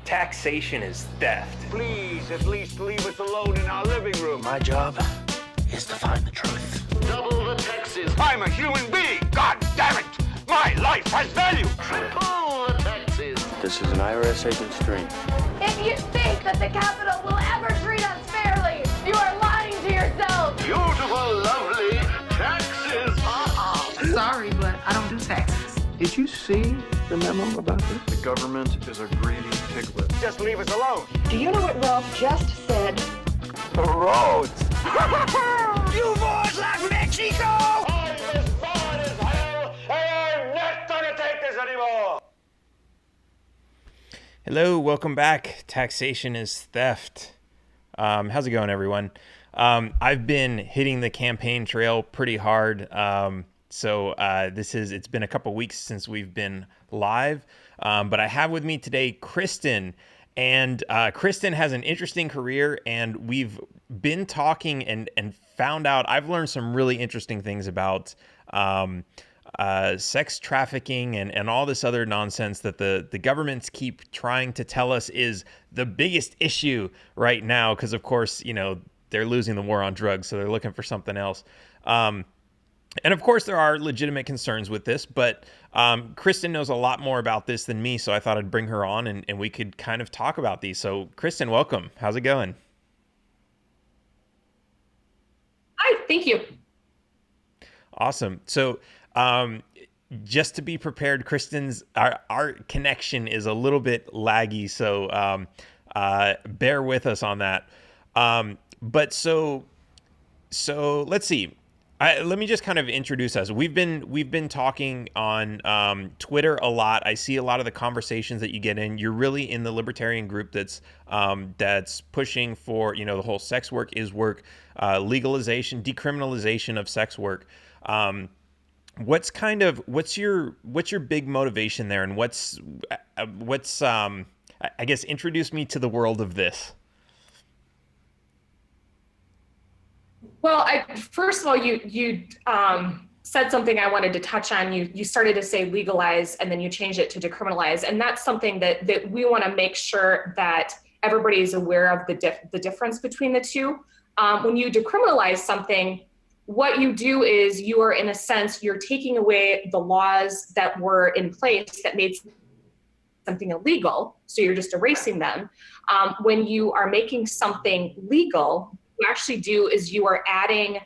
Taxation is theft. Please, at least leave us alone in our living room. My job is to find the truth. Double the taxes. I'm a human being. God damn it! My life has value. Triple the taxes. This is an IRS agent's dream. If you think that the Capitol will ever treat us fairly, you are lying to yourself. Beautiful, lovely taxes. Sorry, but I don't do taxes. Did you see the memo about this? The government is a greedy piglet. Just leave us alone. Do you know what Ralph just said? The roads. You boys like Mexico? I'm as bad as hell, and I'm not gonna take this anymore. Hello, welcome back. Taxation is theft. How's it going, everyone? I've been hitting the campaign trail pretty hard. It's been a couple weeks since we've been live, but I have with me today Kristin, and Kristin has an interesting career, and we've been talking and found out, I've learned some really interesting things about sex trafficking and all this other nonsense that the governments keep trying to tell us is the biggest issue right now, because of course, you know, they're losing the war on drugs, so they're looking for something else. And of course, there are legitimate concerns with this, but Kristin knows a lot more about this than me, so I thought I'd bring her on and we could kind of talk about these. So, Kristin, welcome. How's it going? Hi, thank you. Awesome. So, just to be prepared, Kristin's our connection is a little bit laggy, so bear with us on that. So let's see. Let me just kind of introduce us. We've been talking on Twitter a lot. I see a lot of the conversations that you get in. You're really in the libertarian group that's pushing for, you know, the whole sex work is work, legalization, decriminalization of sex work. What's your big motivation there, and what's I guess introduce me to the world of this. Well, first of all, you said something I wanted to touch on. You started to say legalize, and then you changed it to decriminalize, and that's something that we want to make sure that everybody is aware of the difference between the two. When you decriminalize something, what you do is you are, in a sense, you're taking away the laws that were in place that made something illegal, so you're just erasing them. When you are making something legal, you actually do is you are adding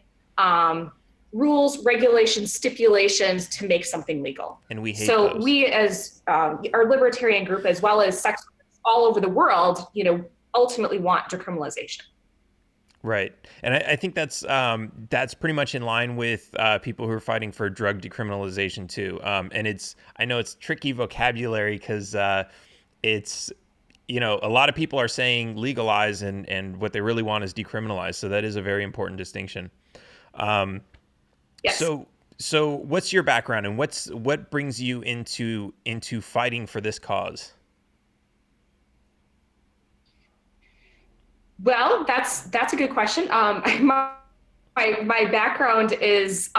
rules, regulations, stipulations to make something legal. And we hate so those. We, as our libertarian group, as well as sex workers all over the world, you know, ultimately want decriminalization. Right. And I think that's pretty much in line with people who are fighting for drug decriminalization too. And I know it's tricky vocabulary because it's, you know, a lot of people are saying legalize and what they really want is decriminalize. So that is a very important distinction. Yes. So what's your background and what brings you into fighting for this cause? Well, that's a good question. My background is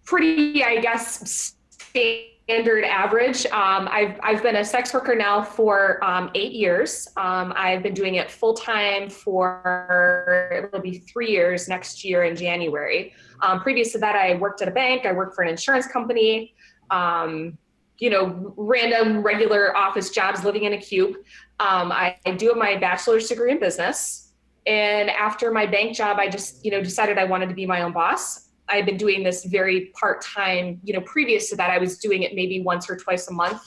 pretty, I guess, standard average. I've been a sex worker now for 8 years. I've been doing it full time for, it'll be 3 years next year in January. Previous to that, I worked at a bank. I worked for an insurance company. You know, random regular office jobs, living in a cube. I do have my bachelor's degree in business. And after my bank job, I just, you know, decided I wanted to be my own boss. I've been doing this very part-time, you know, previous to that, I was doing it maybe once or twice a month.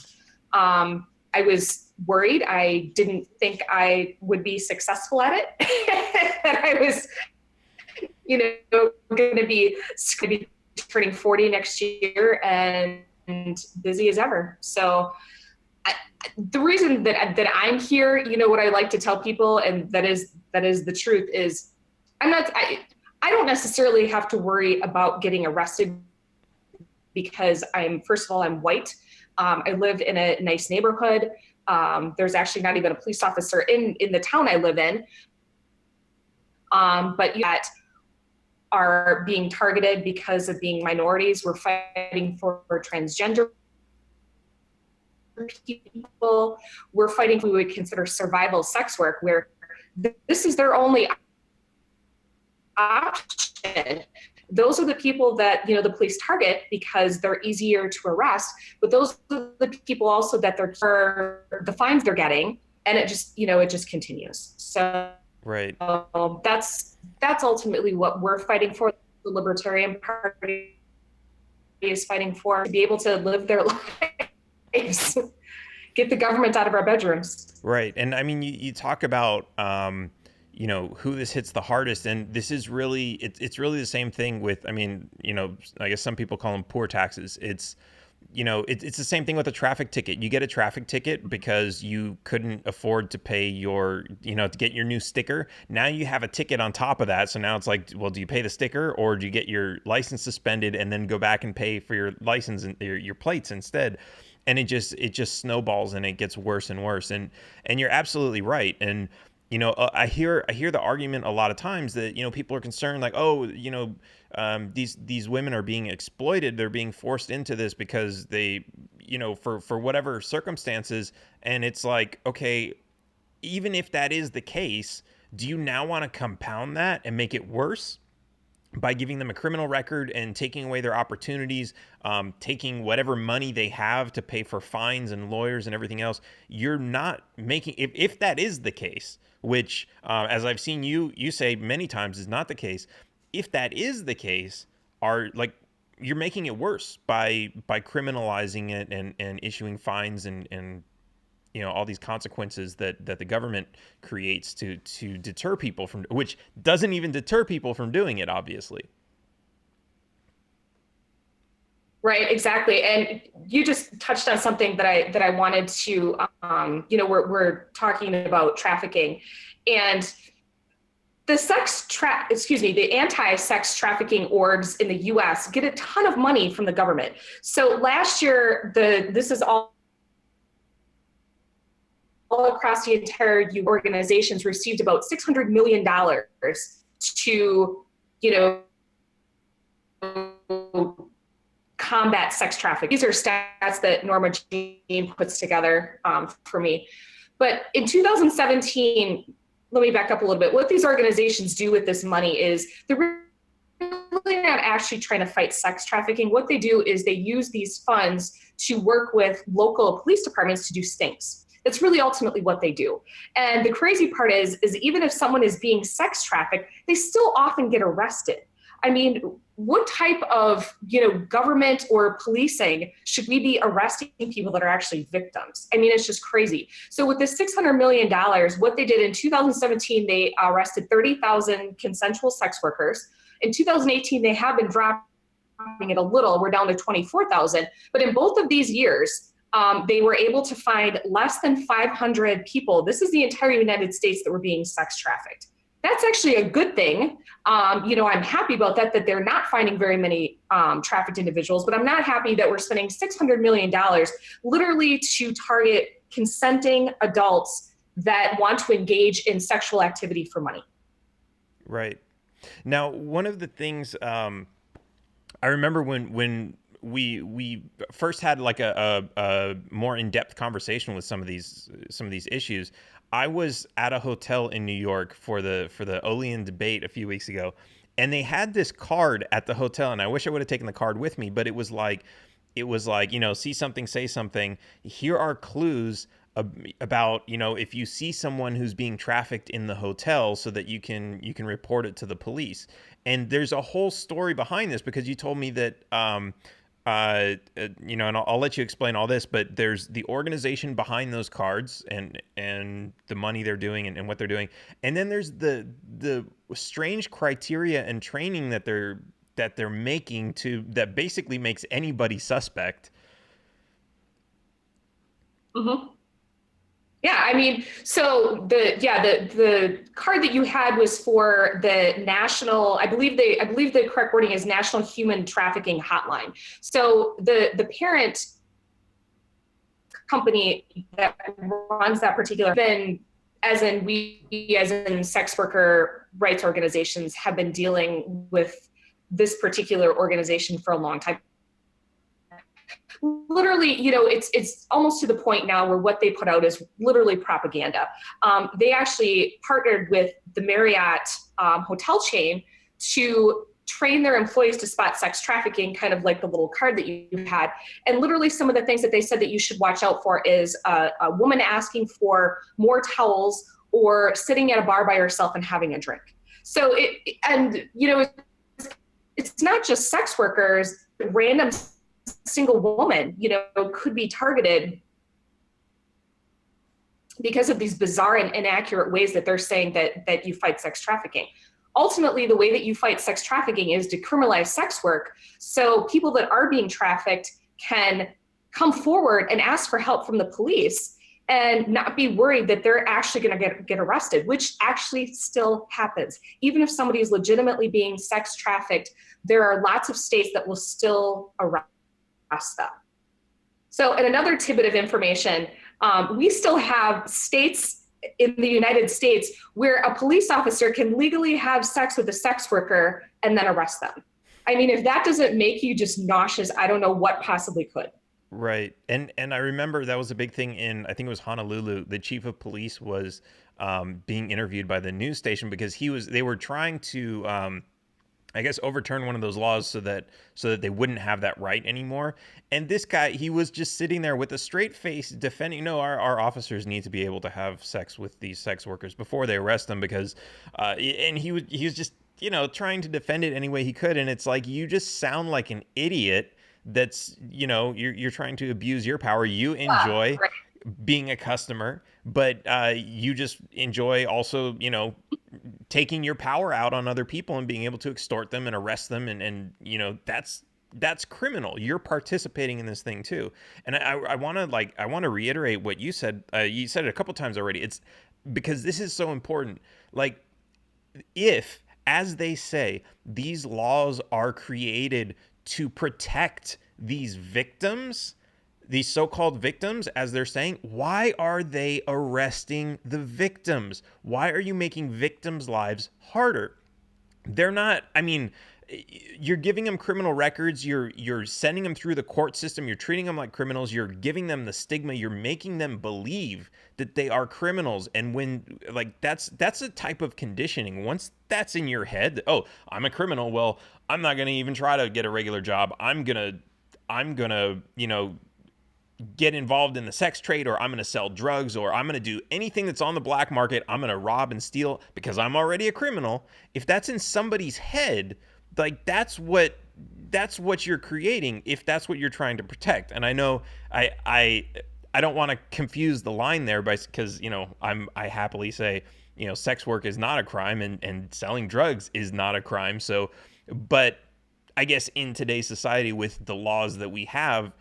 I was worried. I didn't think I would be successful at it. And I was, you know, going to be turning 40 next year and busy as ever. So the reason that I'm here, you know, what I like to tell people, and that is the truth, is I don't necessarily have to worry about getting arrested because first of all, I'm white. I live in a nice neighborhood. There's actually not even a police officer in the town I live in. But yet are being targeted because of being minorities. We're fighting for transgender people. We're fighting what we would consider survival sex work, where this is their only option. Those are the people that, the police target because they're easier to arrest, but those are the people also that they're for the fines they're getting, and it just continues. So Right. that's ultimately what we're fighting for. The Libertarian Party is fighting for, to be able to live their lives, get the government out of our bedrooms. Right. And I mean, you talk about, who this hits the hardest. And this is really, it's really the same thing with, I mean, I guess some people call them poor taxes. It's the same thing with a traffic ticket. You get a traffic ticket because you couldn't afford to pay your, to get your new sticker. Now you have a ticket on top of that. So now it's like, well, do you pay the sticker, or do you get your license suspended and then go back and pay for your license and your plates instead? And it just snowballs, and it gets worse and worse. And you're absolutely right. And I hear the argument a lot of times that people are concerned, like, oh, these women are being exploited, they're being forced into this because they, for whatever circumstances. And it's like, okay, even if that is the case, do you now want to compound that and make it worse by giving them a criminal record and taking away their opportunities, taking whatever money they have to pay for fines and lawyers and everything else? You're not making, if that is the case, which, as I've seen you say many times, is not the case. If that is the case, you're making it worse by criminalizing it and issuing fines and all these consequences that the government creates to deter people from, which doesn't even deter people from doing it, obviously. Right, exactly. And you just touched on something that I wanted to, we're talking about trafficking, and the the anti-sex trafficking orgs in the US get a ton of money from the government. So last year, this is all across the entire organizations received about $600 million to, combat sex trafficking. These are stats that Norma Jean puts together for me. But in 2017, let me back up a little bit. What these organizations do with this money is they're really not actually trying to fight sex trafficking. What they do is they use these funds to work with local police departments to do stings. That's really ultimately what they do. And the crazy part is even if someone is being sex trafficked, they still often get arrested. I mean, what type of, government or policing should we be arresting people that are actually victims? I mean, it's just crazy. So with this $600 million, what they did in 2017, they arrested 30,000 consensual sex workers. In 2018, they have been dropping it a little. We're down to 24,000. But in both of these years, they were able to find less than 500 people. This is the entire United States that were being sex trafficked. That's actually a good thing. I'm happy about that they're not finding very many trafficked individuals, but I'm not happy that we're spending $600 million literally to target consenting adults that want to engage in sexual activity for money. Right. Now, one of the things I remember when we first had like a more in-depth conversation with some of these issues, I was at a hotel in New York for the Olean debate a few weeks ago, and they had this card at the hotel, and I wish I would have taken the card with me, but it was like, see something, say something. Here are clues about, if you see someone who's being trafficked in the hotel, so that you can report it to the police. And there's a whole story behind this, because you told me that and I'll let you explain all this, but there's the organization behind those cards and the money they're doing and what they're doing. And then there's the strange criteria and training that they're making that basically makes anybody suspect. Mm-hmm. Yeah, I mean, so the card that you had was for the national, I believe the correct wording is National Human Trafficking Hotline. So the parent company that runs that particular, as in sex worker rights organizations, have been dealing with this particular organization for a long time. Literally, it's almost to the point now where what they put out is literally propaganda. They actually partnered with the Marriott hotel chain to train their employees to spot sex trafficking, kind of like the little card that you had. And literally some of the things that they said that you should watch out for is a woman asking for more towels or sitting at a bar by herself and having a drink. So it's not just sex workers, random single woman, could be targeted because of these bizarre and inaccurate ways that they're saying that you fight sex trafficking. Ultimately, the way that you fight sex trafficking is decriminalize sex work, so people that are being trafficked can come forward and ask for help from the police and not be worried that they're actually going to get arrested, which actually still happens. Even if somebody is legitimately being sex trafficked, there are lots of states that will still arrest them. So, and another tidbit of information, we still have states in the United States where a police officer can legally have sex with a sex worker and then arrest them. I mean, if that doesn't make you just nauseous, I don't know what possibly could. Right. And I remember that was a big thing in, I think it was Honolulu. The chief of police was being interviewed by the news station because they were trying to I guess overturn one of those laws so that they wouldn't have that right anymore. And this guy, he was just sitting there with a straight face defending, no, our officers need to be able to have sex with these sex workers before they arrest them because and he was just, trying to defend it any way he could. And it's like, you just sound like an idiot that's, you're trying to abuse your power. You enjoy being a customer, but you just enjoy also, taking your power out on other people and being able to extort them and arrest them. And that's criminal. You're participating in this thing too. And I want to reiterate what you said. You said it a couple times already. It's because this is so important. Like, if, as they say, these laws are created to protect these victims, these so-called victims, as they're saying, why are they arresting the victims? Why are you making victims' lives harder? They're not, I mean, you're giving them criminal records, you're sending them through the court system, you're treating them like criminals, you're giving them the stigma, you're making them believe that they are criminals. And when, like, that's a type of conditioning. Once that's in your head, oh, I'm a criminal, well, I'm not going to even try to get a regular job. I'm going to, get involved in the sex trade, or I'm going to sell drugs, or I'm going to do anything that's on the black market. I'm going to rob and steal because I'm already a criminal. If that's in somebody's head, like, that's what you're creating, if that's what you're trying to protect. And I know I don't want to confuse the line there because, I happily say, sex work is not a crime and selling drugs is not a crime. So, but I guess in today's society with the laws that we have,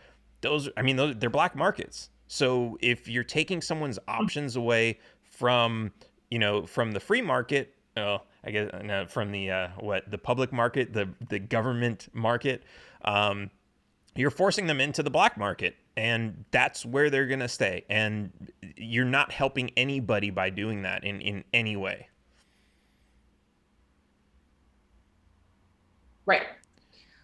they're black markets. So if you're taking someone's options away from the free market, I guess from the public market, the government market, you're forcing them into the black market, and that's where they're going to stay. And you're not helping anybody by doing that in any way. Right.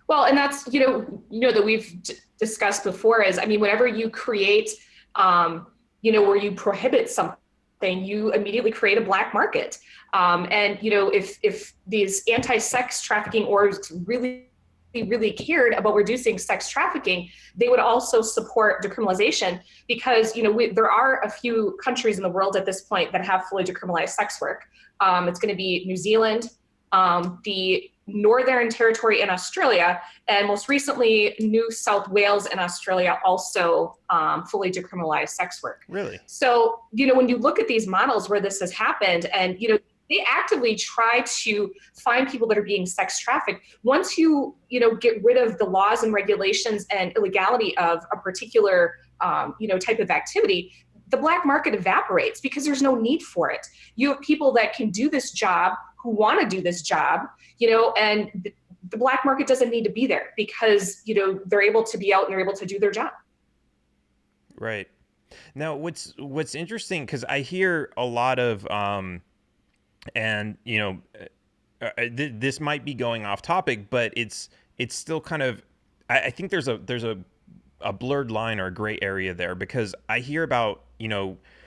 Well, and that's, that we've discussed before is, whenever you create, where you prohibit something, you immediately create a black market. And, if these anti-sex trafficking orgs really cared about reducing sex trafficking, they would also support decriminalization because, there are a few countries in the world at this point that have fully decriminalized sex work. It's going to be New Zealand, the Northern Territory in Australia, and most recently New South Wales in Australia also fully decriminalized sex work. Really? So, when you look at these models where this has happened, and they actively try to find people that are being sex trafficked. Once you get rid of the laws and regulations and illegality of a particular type of activity, the black market evaporates because there's no need for it. You have people that can do this job, who want to do this job, and the black market doesn't need to be there because, they're able to be out and they're able to do their job. Right. Now, what's interesting, because I hear a lot of, this might be going off topic, but it's still kind of, I think there's a a blurred line or a gray area there, because I hear about,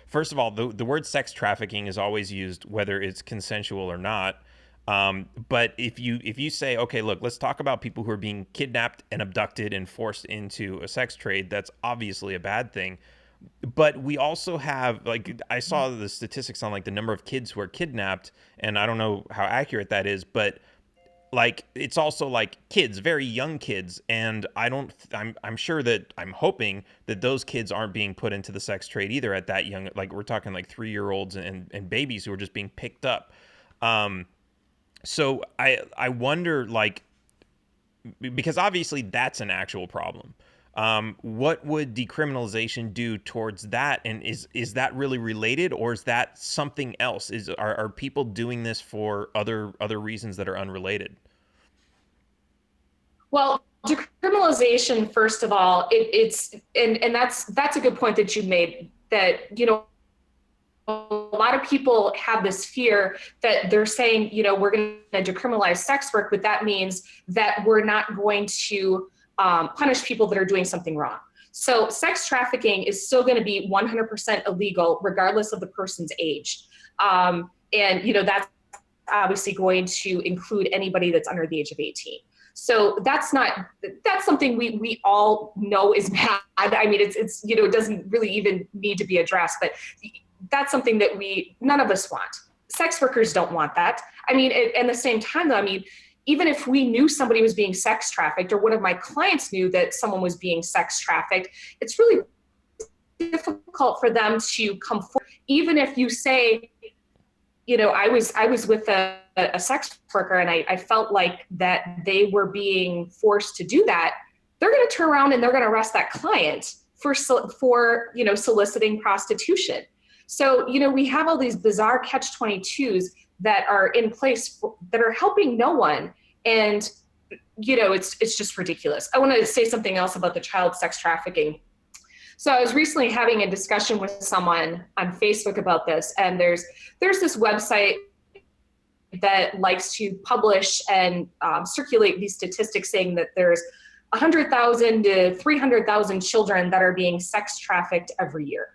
first of all, the word sex trafficking is always used, whether it's consensual or not. But if you say, okay, look, let's talk about people who are being kidnapped and abducted and forced into a sex trade, that's obviously a bad thing. But we also have, like, I saw the statistics on like the number of kids who are kidnapped, and I don't know how accurate that is, but like it's also like kids, very young kids, and I'm sure that, I'm hoping that those kids aren't being put into the sex trade either at that young, like we're talking like 3-year-olds and babies who are just being picked up. So I wonder, like, because obviously that's an actual problem. What would decriminalization do towards that? And is that really related, or is that something else? Are people doing this for other reasons that are unrelated? Well, decriminalization, first of all, it's and that's a good point that you made, that, a lot of people have this fear that they're saying, we're going to decriminalize sex work, but that means that we're not going to punish people that are doing something wrong. So sex trafficking is still going to be 100% illegal, regardless of the person's age. And, that's obviously going to include anybody that's under the age of 18. So that's something we all know is bad. I mean, it's it doesn't really even need to be addressed, but that's something that none of us want. Sex workers don't want that. I mean, at the same time, though, I mean, even if we knew somebody was being sex trafficked, or one of my clients knew that someone was being sex trafficked, it's really difficult for them to come forward. Even if you say, I was with a sex worker, and I felt like that they were being forced to do that, they're going to turn around and they're going to arrest that client for soliciting prostitution. So, we have all these bizarre catch-22s that are in place that are helping no one. And, it's just ridiculous. I want to say something else about the child sex trafficking. So I was recently having a discussion with someone on Facebook about this, and there's this website that likes to publish and circulate these statistics saying that there's 100,000 to 300,000 children that are being sex trafficked every year.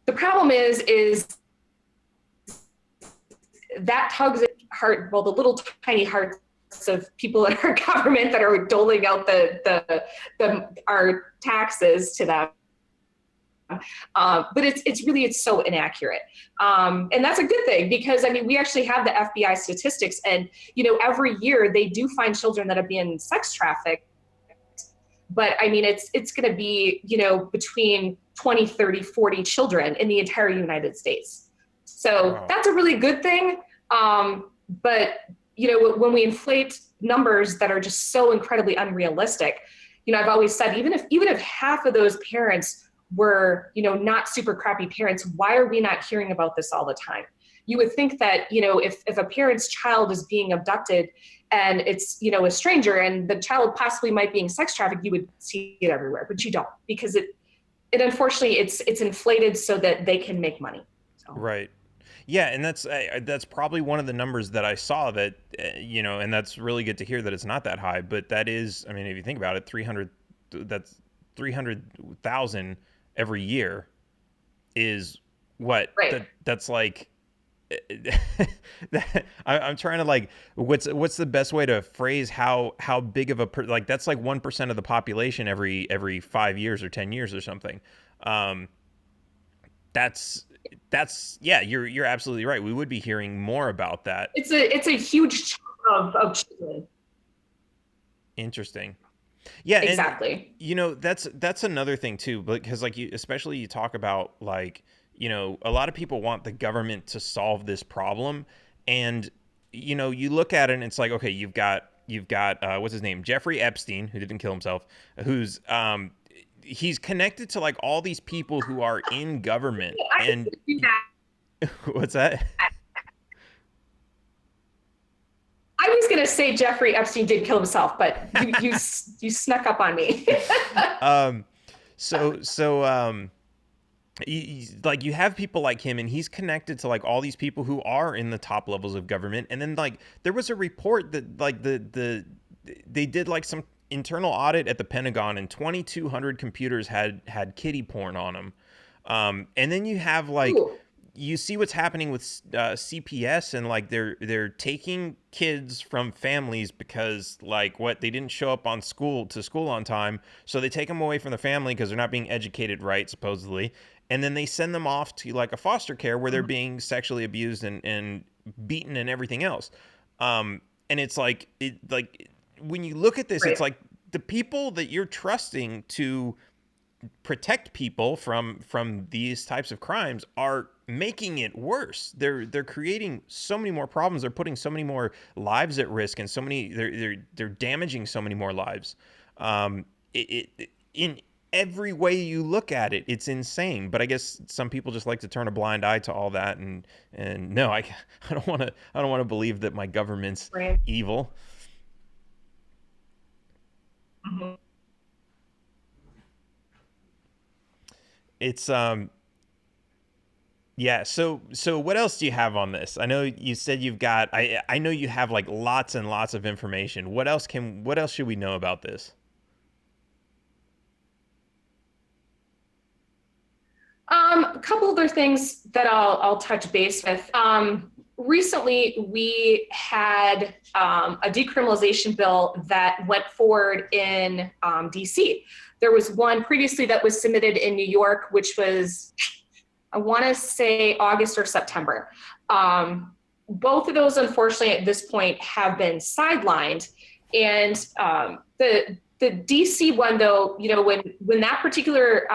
The problem is that tugs at heart, well, the little tiny hearts of people in our government that are doling out our taxes to them. But it's so inaccurate. And that's a good thing, because, I mean, we actually have the FBI statistics, and, every year they do find children that are being sex trafficked. But I mean, it's going to be, between 20, 30, 40 children in the entire United States. So wow. That's a really good thing. But, when we inflate numbers that are just so incredibly unrealistic, I've always said, even if half of those parents were, not super crappy parents, why are we not hearing about this all the time? You would think that, if a parent's child is being abducted and it's, a stranger, and the child possibly might be being sex trafficked, you would see it everywhere, but you don't, because it unfortunately it's inflated so that they can make money. So. Right. Yeah, and that's probably one of the numbers that I saw that, and that's really good to hear that it's not that high, but that is, I mean, if you think about it, 300,000 every year is what? Right. That's like, I'm trying to, like, what's the best way to phrase how big of like, that's like 1% of the population every 5 years or 10 years or something. That's yeah, you're absolutely right. We would be hearing more about that. It's a huge chunk of children. Interesting. Yeah, exactly. And, that's another thing too, because like especially you talk about, like, a lot of people want the government to solve this problem, and you look at it and it's like, okay, you've got what's his name, Jeffrey Epstein, who didn't kill himself, who's he's connected to like all these people who are in government. And what's that? I was gonna say Jeffrey Epstein did kill himself, but you snuck up on me. Like, you have people like him, and he's connected to like all these people who are in the top levels of government. And then, like, there was a report that like they did like some internal audit at the Pentagon, and 2,200 computers had kiddie porn on them. And then you have like, Ooh. you see what's happening with CPS, and like they're taking kids from families because like what, they didn't show up to school on time, so they take them away from the family because they're not being educated right, supposedly, and then they send them off to like a foster care where they're being sexually abused and beaten and everything else. And it's like when you look at this, Right. it's like the people that you're trusting to protect people from these types of crimes are making it worse. They're creating so many more problems. They're putting so many more lives at risk, and so many they're damaging so many more lives. In every way you look at it, it's insane. But I guess some people just like to turn a blind eye to all that, and no, I don't want to believe that my government's Right. evil. Mhm. It's yeah, so what else do you have on this? I know you said you've got, I know you have like lots and lots of information. What else should we know about this? A couple other things that I'll touch base with. Recently, we had a decriminalization bill that went forward in DC. There was one previously that was submitted in New York, which was, I want to say August or September. Both of those, unfortunately, at this point have been sidelined. And the DC one, though, you know, when that particular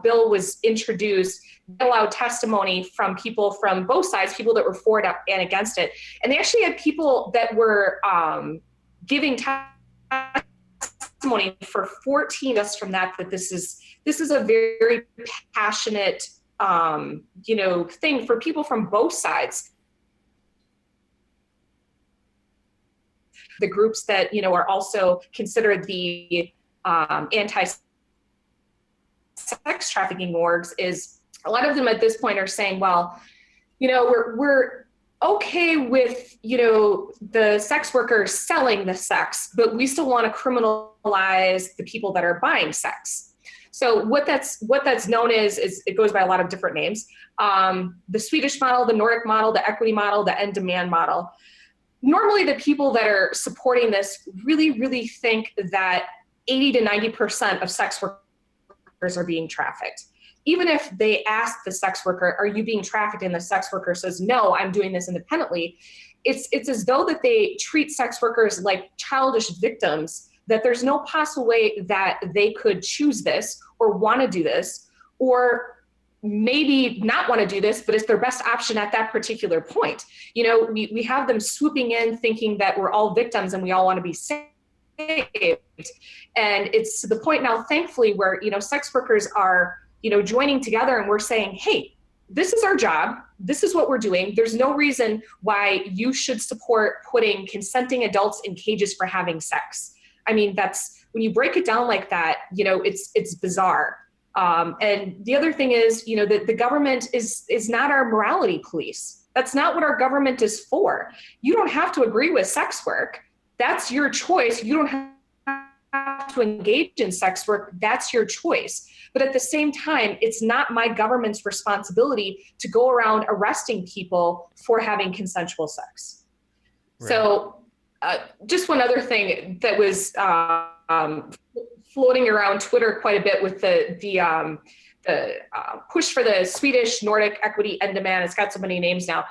bill was introduced, they allowed testimony from people from both sides, people that were for it and against it. And they actually had people that were giving testimony for 14 us from that this is a very passionate you know, thing for people from both sides. The groups that, you know, are also considered the anti-sex trafficking orgs, is a lot of them at this point are saying, well, you know, we're okay with, you know, the sex workers selling the sex, but we still want to criminalize the people that are buying sex. So what that's known is it goes by a lot of different names. The Swedish model, the Nordic model, the equity model, the end demand model. Normally the people that are supporting this really, really think that 80 to 90% of sex workers are being trafficked. Even if they ask the sex worker, are you being trafficked? And the sex worker says, no, I'm doing this independently. It's as though that they treat sex workers like childish victims, that there's no possible way that they could choose this or want to do this, or maybe not want to do this, but it's their best option at that particular point. You know, we have them swooping in thinking that we're all victims and we all want to be saved. And it's to the point now, thankfully, where, you know, sex workers are, you know, joining together and we're saying, hey, this is our job. This is what we're doing. There's no reason why you should support putting consenting adults in cages for having sex. I mean, that's, when you break it down like that, you know, it's bizarre. And the other thing is, you know, that the government is not our morality police. That's not what our government is for. You don't have to agree with sex work. That's your choice. You don't have to engage in sex work. That's your choice. But at the same time, it's not my government's responsibility to go around arresting people for having consensual sex. Right. So just one other thing that was floating around Twitter quite a bit with the push for the Swedish Nordic equity end demand. It's got so many names now.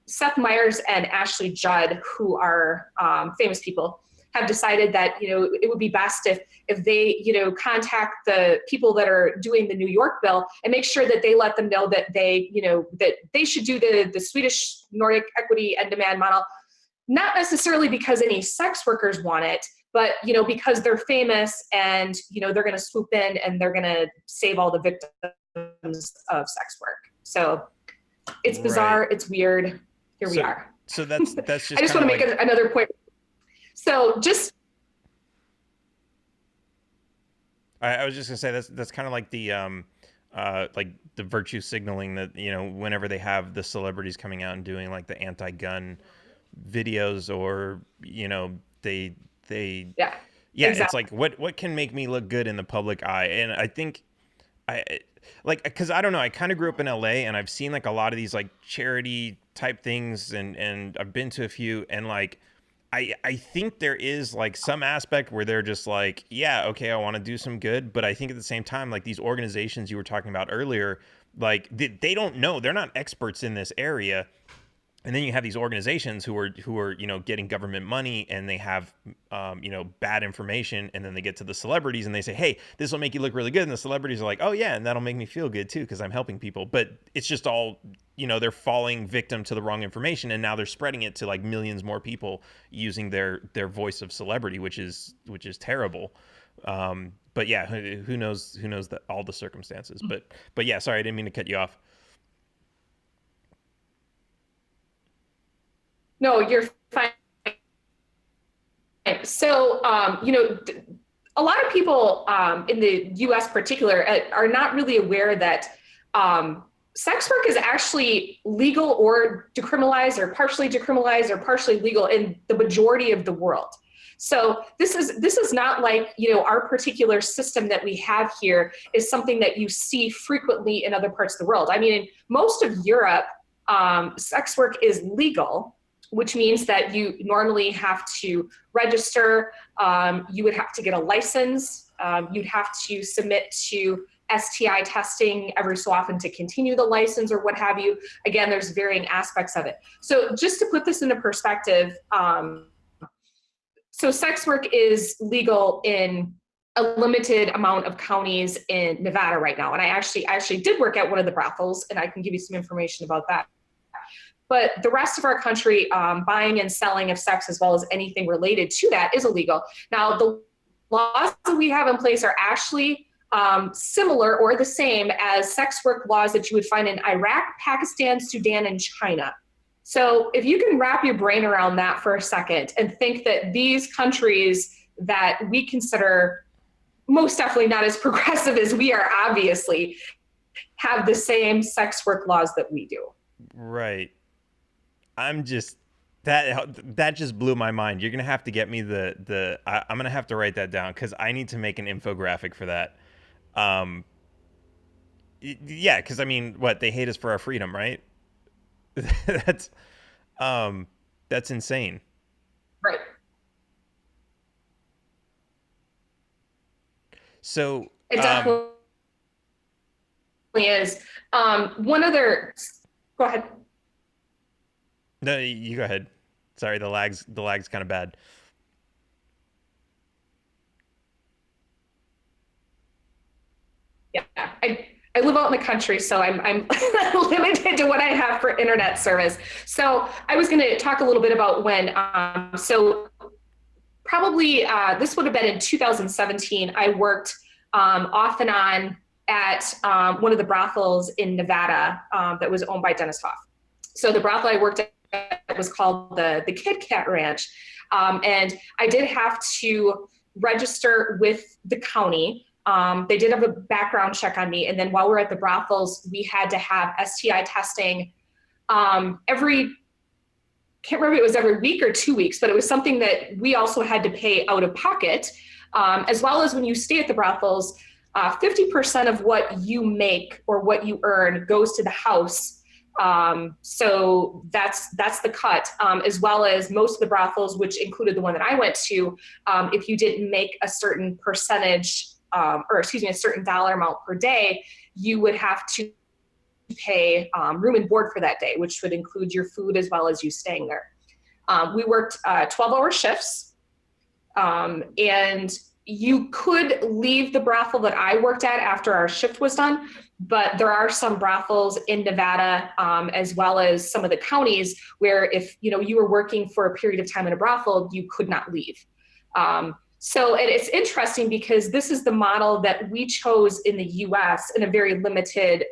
Seth Meyers and Ashley Judd, who are famous people, have decided that, you know, it would be best if they, you know, contact the people that are doing the New York bill and make sure that they let them know that they, you know, that they should do the Swedish Nordic equity end demand model, not necessarily because any sex workers want it, but, you know, because they're famous and, you know, they're going to swoop in and they're going to save all the victims of sex work. So it's bizarre. Right. It's weird. Here we are. So that's just, I just want to make another point. So just, I was just gonna say that's kind of like the virtue signaling that, you know, whenever they have the celebrities coming out and doing like the anti-gun videos, or, you know, they Yeah, it's Exactly. like what can make me look good in the public eye, and I think I like because I don't know. I kind of grew up in LA, and I've seen like a lot of these like charity type things, and I've been to a few, and like I think there is like some aspect where they're just like, yeah, okay, I want to do some good, but I think at the same time, like these organizations you were talking about earlier, like they don't know, they're not experts in this area, and then you have these organizations who are getting government money, and they have bad information, and then they get to the celebrities and they say, hey, this will make you look really good, and the celebrities are like, oh yeah, and that'll make me feel good too because I'm helping people. But it's just all, they're falling victim to the wrong information, and now they're spreading it to like millions more people using their voice of celebrity, which is terrible. But yeah, who knows all the circumstances. But yeah, sorry, I didn't mean to cut you off. No, you're fine. So, a lot of people in the US particular are not really aware that sex work is actually legal or decriminalized or partially legal in the majority of the world. So this is not like, our particular system that we have here is something that you see frequently in other parts of the world. I mean, in most of Europe, sex work is legal, which means that you normally have to register, you would have to get a license, you'd have to submit to STI testing every so often to continue the license or what have you. Again, there's varying aspects of it. So just to put this into perspective, so sex work is legal in a limited amount of counties in Nevada right now. And I actually did work at one of the brothels, and I can give you some information about that. But the rest of our country, buying and selling of sex, as well as anything related to that, is illegal. Now, the laws that we have in place are actually similar or the same as sex work laws that you would find in Iraq, Pakistan, Sudan, and China. So if you can wrap your brain around that for a second and think that these countries that we consider most definitely not as progressive as we are, obviously, have the same sex work laws that we do. Right. I'm just that just blew my mind. You're gonna have to get me I'm gonna have to write that down because I need to make an infographic for that. Yeah, because I mean, what, they hate us for our freedom, right? that's that's insane. Right. So It definitely is. One other, go ahead. No, you go ahead. Sorry, the lag's kind of bad. Yeah, I live out in the country, so I'm limited to what I have for internet service. So I was going to talk a little bit about when, so probably this would have been in 2017. I worked off and on at one of the brothels in Nevada that was owned by Dennis Hoff. So the brothel I worked at was called the Kit Kat Ranch. And I did have to register with the county. They did have a background check on me. And then while we were at the brothels, we had to have STI testing can't remember if it was every week or 2 weeks, but it was something that we also had to pay out of pocket, as well as when you stay at the brothels, 50% of what you make or what you earn goes to the house. So that's the cut, as well as most of the brothels, which included the one that I went to, if you didn't make a certain percentage, a certain dollar amount per day, you would have to pay room and board for that day, which would include your food as well as you staying there. We worked 12-hour shifts, and you could leave the brothel that I worked at after our shift was done, but there are some brothels in Nevada, as well as some of the counties where if you were working for a period of time in a brothel, you could not leave. So it's interesting because this is the model that we chose in the US in a very limited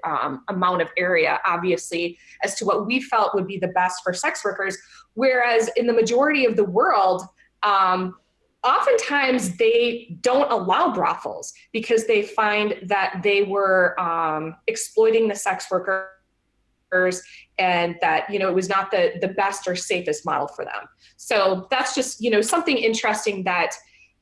amount of area, obviously, as to what we felt would be the best for sex workers. Whereas in the majority of the world, oftentimes they don't allow brothels because they find that they were exploiting the sex workers and that, it was not the best or safest model for them. So that's just, something interesting that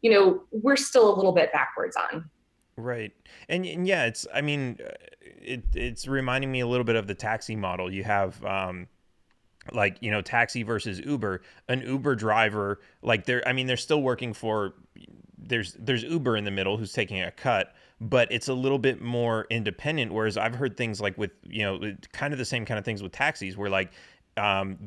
we're still a little bit backwards on. Right. And yeah, it's, I mean, it's reminding me a little bit of the taxi model. You have, like, taxi versus Uber. An Uber driver, like, they're still working for, there's Uber in the middle who's taking a cut, but it's a little bit more independent. Whereas I've heard things like with, kind of the same kind of things with taxis, where like,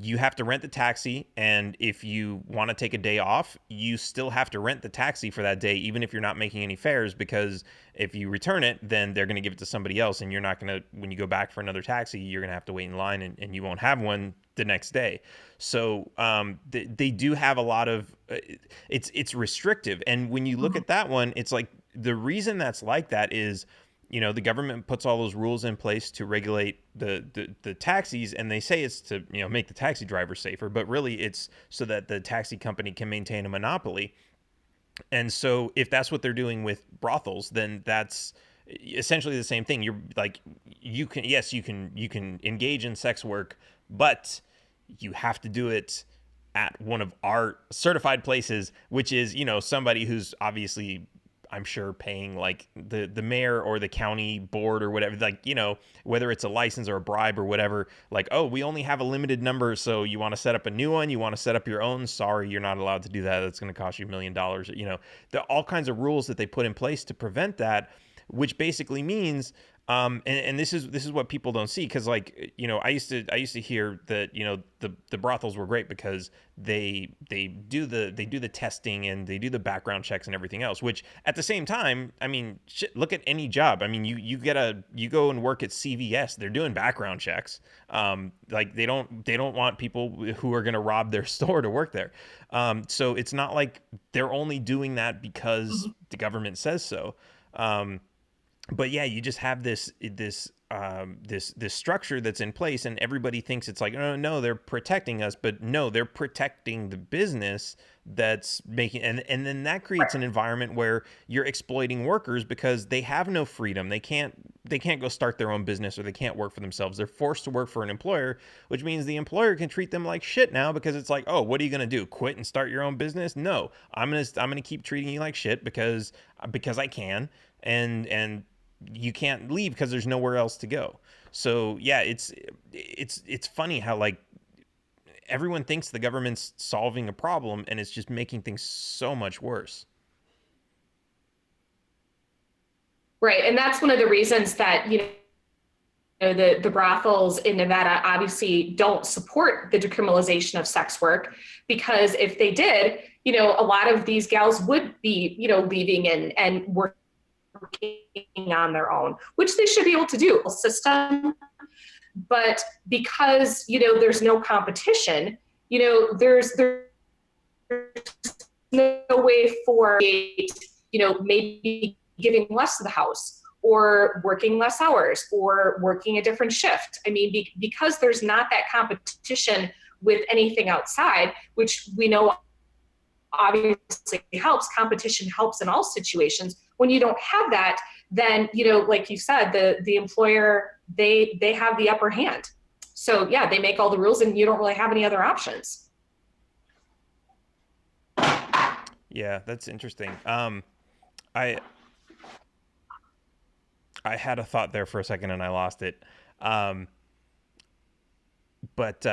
you have to rent the taxi, and if you want to take a day off, you still have to rent the taxi for that day, even if you're not making any fares, because if you return it, then they're going to give it to somebody else, and you're not going to, when you go back for another taxi, you're going to have to wait in line, and you won't have one the next day. So they do have a lot of, it's restrictive, and when you look at that one, it's like the reason that's like that is, the government puts all those rules in place to regulate the taxis, and they say it's to, make the taxi driver safer, but really it's so that the taxi company can maintain a monopoly. And so if that's what they're doing with brothels, then that's essentially the same thing. You're like, you can engage in sex work, but you have to do it at one of our certified places, which is, somebody who's obviously, I'm sure, paying like the mayor or the county board or whatever, like, whether it's a license or a bribe or whatever, like, oh, we only have a limited number. So you want to set up a new one? You want to set up your own? Sorry, you're not allowed to do that. That's going to cost you $1 million. There are all kinds of rules that they put in place to prevent that, which basically means, and this is what people don't see, because like, I used to hear that, the brothels were great because they do the testing, and they do the background checks and everything else, which at the same time, I mean, shit, look at any job. I mean, you go and work at CVS, they're doing background checks. Like they don't want people who are going to rob their store to work there. So it's not like they're only doing that because the government says so. But yeah, you just have this structure that's in place, and everybody thinks it's like, oh no, they're protecting us, but no, they're protecting the business that's making, and then that creates an environment where you're exploiting workers because they have no freedom. They can't go start their own business, or they can't work for themselves. They're forced to work for an employer, which means the employer can treat them like shit now, because it's like, oh, what are you gonna do? Quit and start your own business? No, I'm gonna keep treating you like shit because I can, and you can't leave because there's nowhere else to go. So yeah, it's funny how like everyone thinks the government's solving a problem, and it's just making things so much worse. Right. And that's one of the reasons that, the brothels in Nevada obviously don't support the decriminalization of sex work, because if they did, a lot of these gals would be, leaving and working on their own, which they should be able to do. System, but because there's no competition, there's no way for maybe giving less to the house, or working less hours, or working a different shift. I mean, because there's not that competition with anything outside, which we know obviously helps. Competition helps in all situations. When you don't have that, then, like you said, the employer, they have the upper hand. So yeah, they make all the rules, and you don't really have any other options. Yeah, that's interesting. I had a thought there for a second and I lost it. But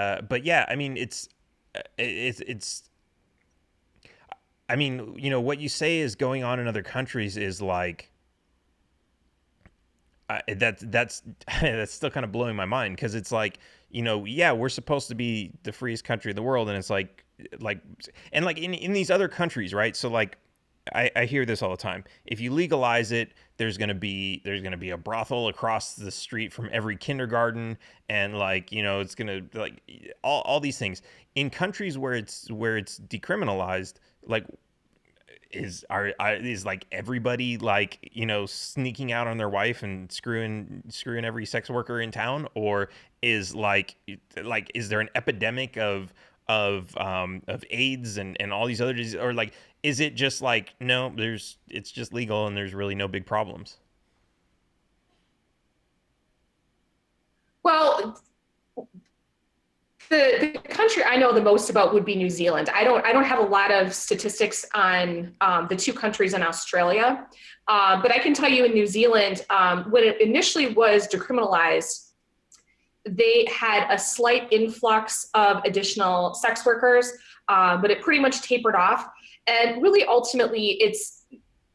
yeah, I mean, it's I mean, what you say is going on in other countries is like, that's that's still kind of blowing my mind, because it's like, yeah, we're supposed to be the freest country in the world, and it's like and like in these other countries, right? So like, I hear this all the time. If you legalize it, there's gonna be a brothel across the street from every kindergarten, and like, it's gonna, like, all these things in countries where it's decriminalized. Like, is like everybody, like, sneaking out on their wife and screwing every sex worker in town, or is like is there an epidemic of AIDS and all these other diseases, or like, is it just like, no, it's just legal and there's really no big problems? Well, The country I know the most about would be New Zealand. I don't have a lot of statistics on the two countries in Australia, but I can tell you in New Zealand, when it initially was decriminalized, they had a slight influx of additional sex workers, but it pretty much tapered off. And really, ultimately,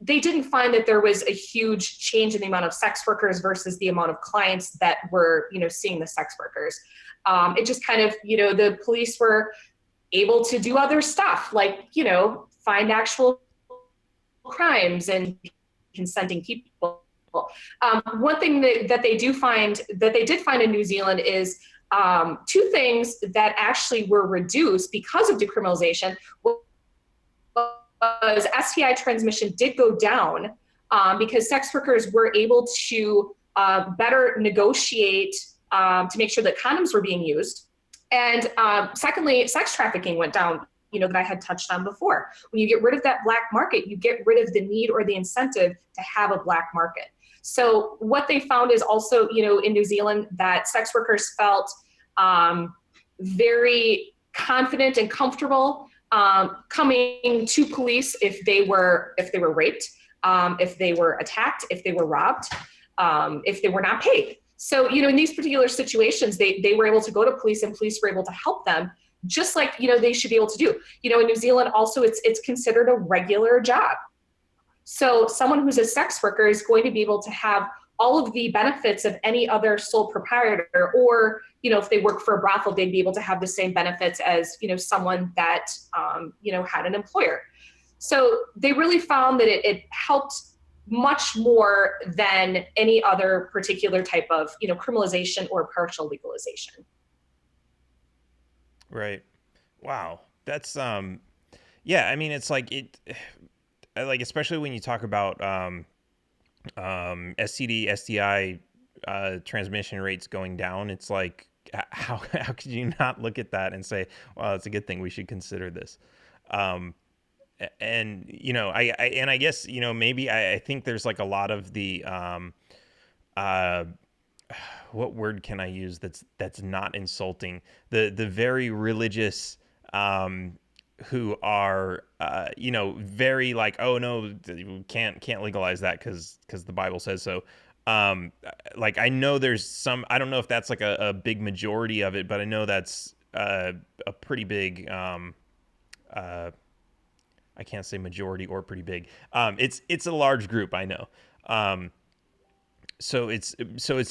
they didn't find that there was a huge change in the amount of sex workers versus the amount of clients that were, seeing the sex workers. It just kind of, the police were able to do other stuff, like, find actual crimes and consenting people. One thing that they did find in New Zealand is two things that actually were reduced because of decriminalization was STI transmission did go down because sex workers were able to better negotiate to make sure that condoms were being used. And secondly, sex trafficking went down, that I had touched on before. When you get rid of that black market, you get rid of the need or the incentive to have a black market. So what they found is also, in New Zealand, that sex workers felt very confident and comfortable coming to police if they were raped, if they were attacked, if they were robbed, if they were not paid. So, in these particular situations, they were able to go to police and police were able to help them, just like, they should be able to do. In New Zealand, also, it's considered a regular job. So someone who's a sex worker is going to be able to have all of the benefits of any other sole proprietor, or, if they work for a brothel, they'd be able to have the same benefits as, someone that, had an employer. So they really found that it helped much more than any other particular type of, criminalization or partial legalization. Right. Wow. That's, yeah, I mean, it's like especially when you talk about, STD, STI, transmission rates going down, it's like, how could you not look at that and say, well, it's a good thing, we should consider this. And, I guess, maybe I think there's like a lot of the, what word can I use that's not insulting? The very religious, who are, very like, oh no, you can't legalize that because the Bible says so. Like, I know there's some, I don't know if that's like a big majority of it, but I know that's a pretty big, I can't say majority or pretty big. It's a large group, I know. So it's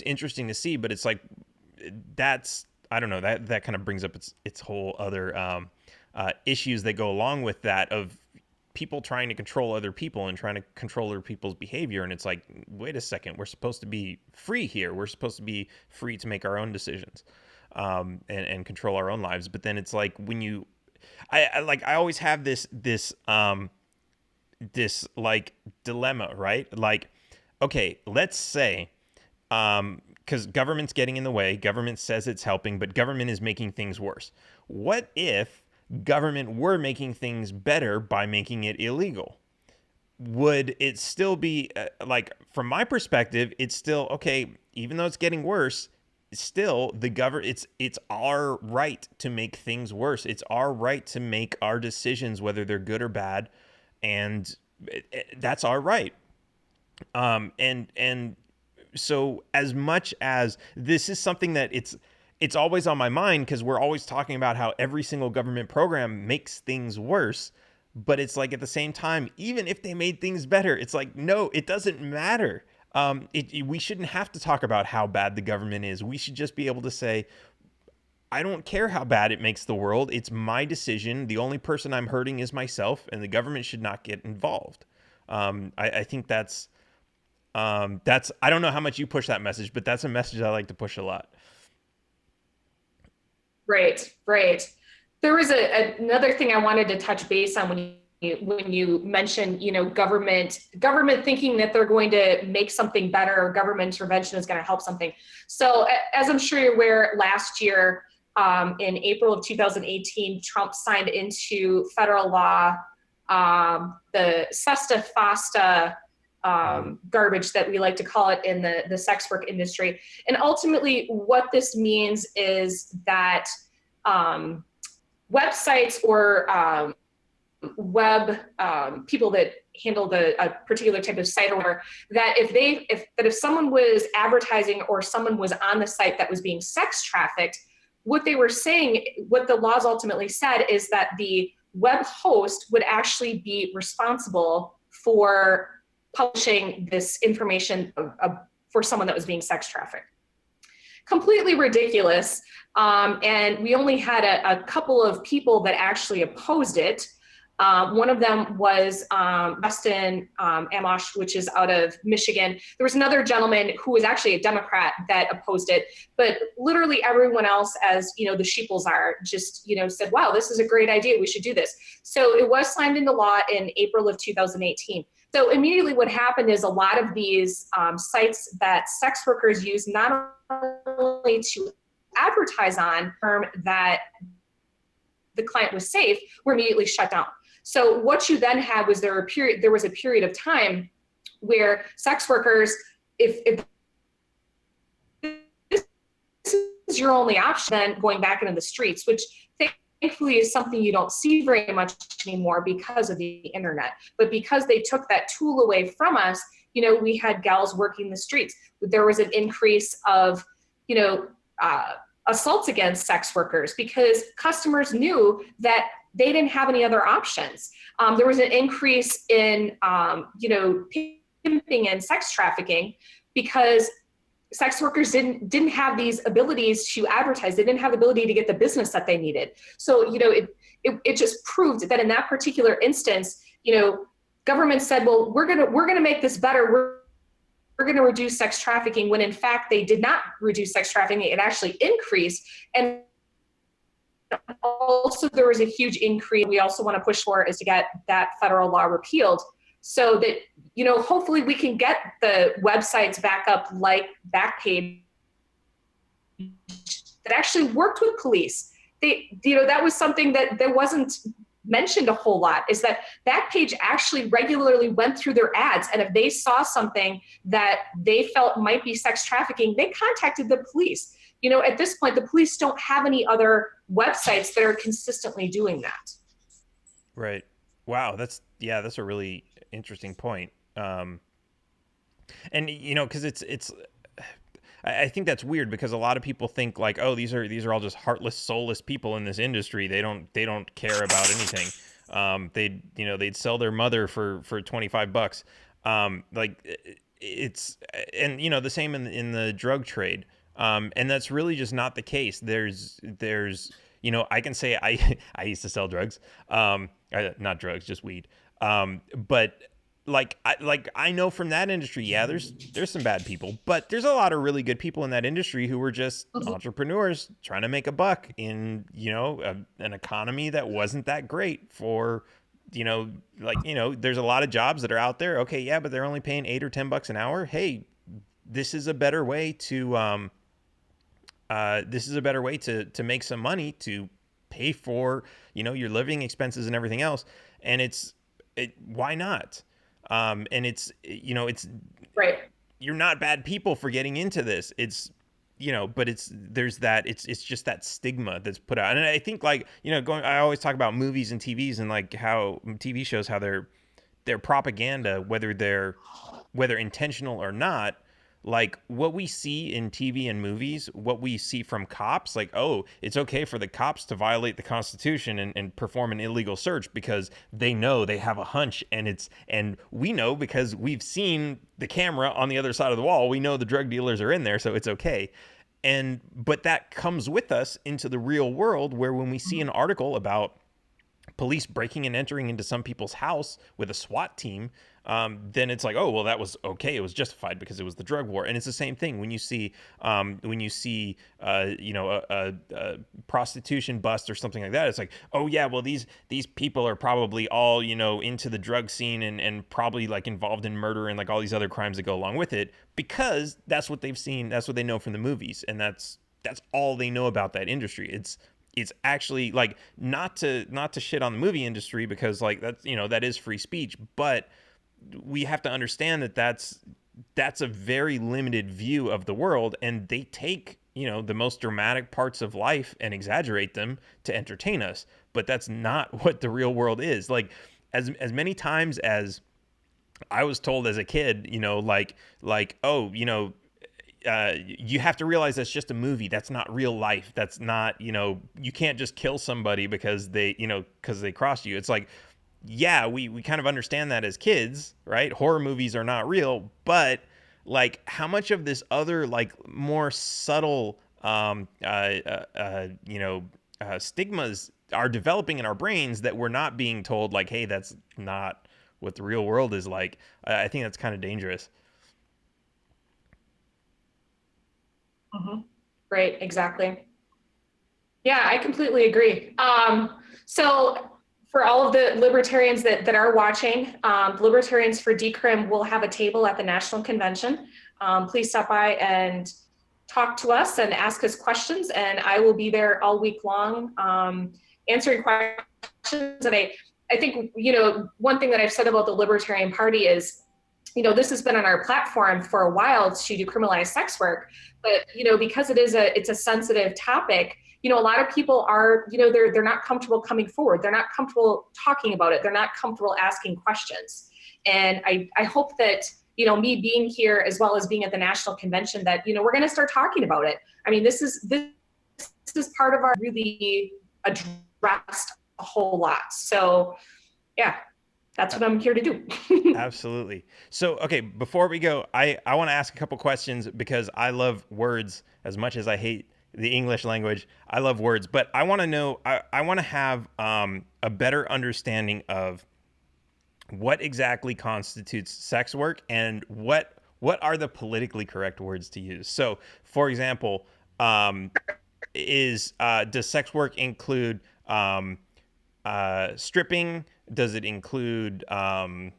interesting to see, but it's like, I don't know, that kind of brings up its whole other issues that go along with that, of people trying to control other people and trying to control other people's behavior. And it's like, wait a second, we're supposed to be free here. We're supposed to be free to make our own decisions, and control our own lives. But then it's like, when I always have this like dilemma, right? Like, okay, let's say, because government's getting in the way, government says it's helping, but government is making things worse. What if government were making things better by making it illegal? Would it still be, like, from my perspective, it's still, okay, even though it's getting worse, still it's our right to make things worse. It's our right to make our decisions, whether they're good or bad. And that's our right. And so, as much as this is something that it's always on my mind, because we're always talking about how every single government program makes things worse, but it's like, at the same time, even if they made things better, it's like, no, it doesn't matter. We shouldn't have to talk about how bad the government is. We should just be able to say, I don't care how bad it makes the world. It's my decision. The only person I'm hurting is myself, and the government should not get involved. I think that's, I don't know how much you push that message, but that's a message I like to push a lot. Right. There was another thing I wanted to touch base on when you mentioned, government thinking that they're going to make something better, or government intervention is going to help something. So, as I'm sure you're aware, last year, in April of 2018, Trump signed into federal law the SESTA FOSTA garbage that we like to call it in the sex work industry. And ultimately, what this means is that websites or web people that handled a particular type of site or whatever, that if someone was advertising or someone was on the site that was being sex trafficked, what they were saying, what the laws ultimately said, is that the web host would actually be responsible for publishing this information for someone that was being sex trafficked. Completely ridiculous. And we only had a couple of people that actually opposed it. One of them was Kristin, which is out of Michigan. There was another gentleman who was actually a Democrat that opposed it, but literally everyone else, as you know, the sheeples are, just said, "Wow, this is a great idea. We should do this." So it was signed into law in April of 2018. So immediately, what happened is a lot of these sites that sex workers use not only to advertise on, that the client was safe, were immediately shut down. So what you then had was there was a period of time where sex workers, if this is your only option, then going back into the streets, which thankfully is something you don't see very much anymore because of the internet. But because they took that tool away from us, we had gals working the streets. There was an increase of, assaults against sex workers because customers knew that they didn't have any other options. There was an increase in, pimping and sex trafficking because sex workers didn't have these abilities to advertise. They didn't have the ability to get the business that they needed. So, it just proved that in that particular instance, government said, well, we're gonna make this better. We're going to reduce sex trafficking, when in fact they did not reduce sex trafficking. It actually increased. And also there was a huge increase. We also want to push for is to get that federal law repealed so that, hopefully we can get the websites back up, like Backpage, that actually worked with police. That was something that wasn't mentioned a whole lot, is that Backpage actually regularly went through their ads, and if they saw something that they felt might be sex trafficking, they contacted the police. At this point, the police don't have any other websites that are consistently doing that. Right. Wow. That's a really interesting point. And because it's I think that's weird, because a lot of people think like, oh, these are all just heartless, soulless people in this industry. They don't care about anything. They'd sell their mother for $25. It's, and the same in the drug trade. And that's really just not the case. There's I can say I used to sell drugs, not drugs, just weed. But I know from that industry, yeah, there's some bad people, but there's a lot of really good people in that industry who were just entrepreneurs trying to make a buck in, an economy that wasn't that great for, there's a lot of jobs that are out there. Okay. Yeah. But they're only paying $8 or $10 an hour. Hey, this is a better way to, make some money to pay for, your living expenses and everything else. And why not? And it's right. You're not bad people for getting into this. It's, but it's just that stigma that's put out. And I think I always talk about movies and TVs and like how TV shows, how their propaganda, whether intentional or not, like what we see in TV and movies, what we see from cops, like, oh, it's okay for the cops to violate the Constitution and perform an illegal search because they know, they have a hunch, and we know because we've seen the camera on the other side of the wall. We know the drug dealers are in there, so it's okay. But that comes with us into the real world, where when we see an article about police breaking and entering into some people's house with a SWAT team, then it's like, oh, well, that was okay. It was justified because it was the drug war. And it's the same thing when you see a prostitution bust or something like that. It's like, oh yeah, well, these people are probably all, into the drug scene and probably like involved in murder and like all these other crimes that go along with it, because that's what they've seen. That's what they know from the movies. And that's all they know about that industry. It's actually like not to shit on the movie industry, because like that's, that is free speech, but we have to understand that that's a very limited view of the world, and they take, the most dramatic parts of life and exaggerate them to entertain us. But that's not what the real world is. Like, as many times as I was told as a kid, oh, you have to realize that's just a movie. That's not real life. That's not, you can't just kill somebody because they crossed you. It's like, yeah, we kind of understand that as kids, right? Horror movies are not real, but like, how much of this other, like, more subtle, stigmas are developing in our brains that we're not being told, like, hey, that's not what the real world is like. I think that's kind of dangerous. Right, exactly. Yeah, I completely agree. So for all of the libertarians that are watching, Libertarians for Decrim will have a table at the National Convention. Please stop by and talk to us and ask us questions, and I will be there all week long answering questions. And I think, one thing that I've said about the Libertarian Party is, this has been on our platform for a while to decriminalize sex work, but, because it's a sensitive topic, a lot of people are, they're not comfortable coming forward. They're not comfortable talking about it. They're not comfortable asking questions. And I hope that, me being here as well as being at the national convention, that, we're going to start talking about it. I mean, this is part of our really addressed a whole lot. So yeah, that's what I'm here to do. Absolutely. So, okay, before we go, I want to ask a couple questions because I love words as much as I hate the English language. I love words, but I want to know, I want to have a better understanding of what exactly constitutes sex work and what are the politically correct words to use. So, for example, does sex work include stripping? Does it include I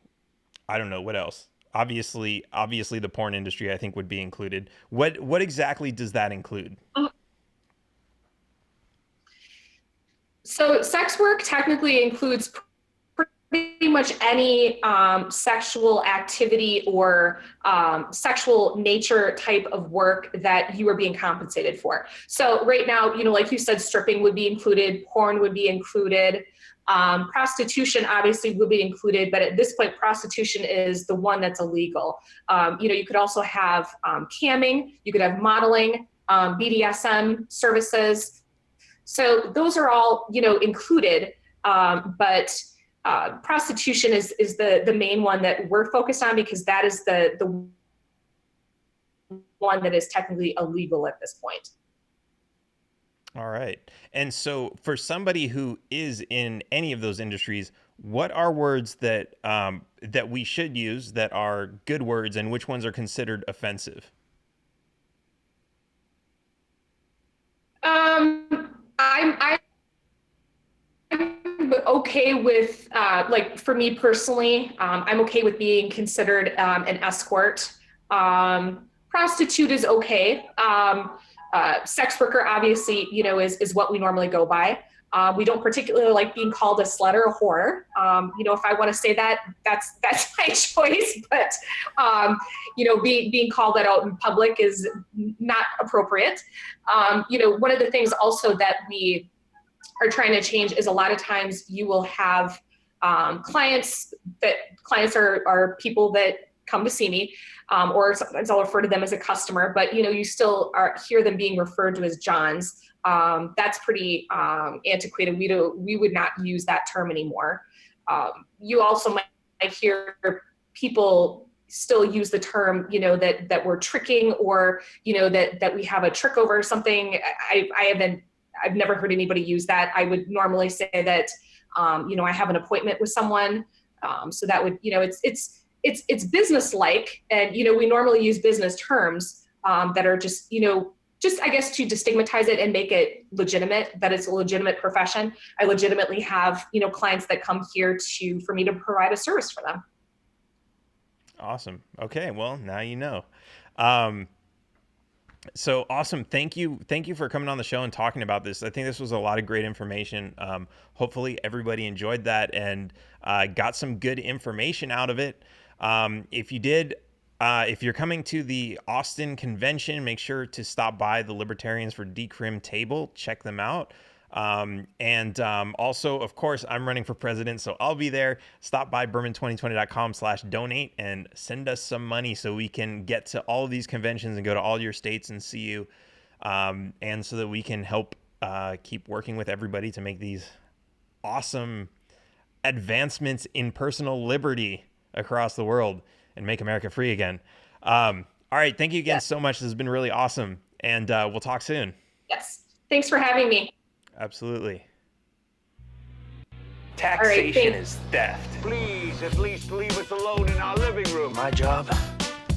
don't know what else? Obviously the porn industry I think would be included. What exactly does that include? So sex work technically includes pretty much any sexual activity or sexual nature type of work that you are being compensated for. So right now, like you said, stripping would be included, porn would be included, prostitution obviously would be included, but at this point, prostitution is the one that's illegal. You could also have camming, you could have modeling, BDSM services. So those are all, included, but prostitution is the main one that we're focused on because that is the one that is technically illegal at this point. All right. And so for somebody who is in any of those industries, what are words that that we should use that are good words and which ones are considered offensive? I'm okay with, like for me personally, I'm okay with being considered an escort. Prostitute is okay. Sex worker obviously, is what we normally go by. We don't particularly like being called a slut or a whore. If I want to say that, that's my choice. But being called that out in public is not appropriate. One of the things also that we are trying to change is a lot of times you will have clients are people that come to see me, or sometimes I'll refer to them as a customer, but you still hear them being referred to as Johns. That's pretty antiquated. We would not use that term anymore. You also might hear people still use the term, that we're tricking, or that we have a trick over something. I've never heard anybody use that. I would normally say that I have an appointment with someone. So that would, it's business-like, and we normally use business terms that are just I guess to destigmatize it and make it legitimate, that it's a legitimate profession. I legitimately have clients that come here for me to provide a service for them. Awesome. Okay, well, now you know. So awesome. Thank you for coming on the show and talking about this. I think this was a lot of great information. Hopefully everybody enjoyed that and got some good information out of it. If you did, If you're coming to the Austin convention, make sure to stop by the Libertarians for Decrim table. Check them out. Also, of course, I'm running for president, so I'll be there. Stop by berman2020.com/donate and send us some money so we can get to all of these conventions and go to all your states and see you. And so that we can help keep working with everybody to make these awesome advancements in personal liberty across the world and make America free again. All right. Thank you again so much. This has been really awesome. And we'll talk soon. Yes. Thanks for having me. Absolutely. Taxation is theft. Please, at least leave us alone in our living room. My job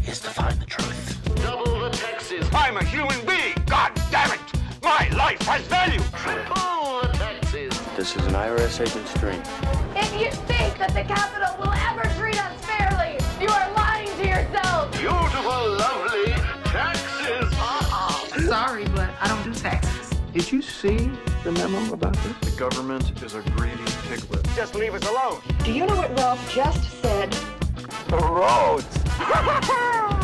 is to find the truth. Double the taxes. I'm a human being. God damn it. My life has value. Triple the taxes. This is an IRS agent's dream. If you think that the Capitol will ever treat us fairly, you are lying to yourself. Beautiful, lovely taxes. Sorry, but I don't do taxes. Did you see the memo about this? The government is a greedy piglet. Just leave us alone. Do you know what Ralph just said? The roads.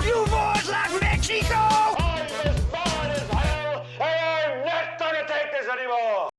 You boys like Mexico? I'm as far as hell, and I'm not gonna take this anymore.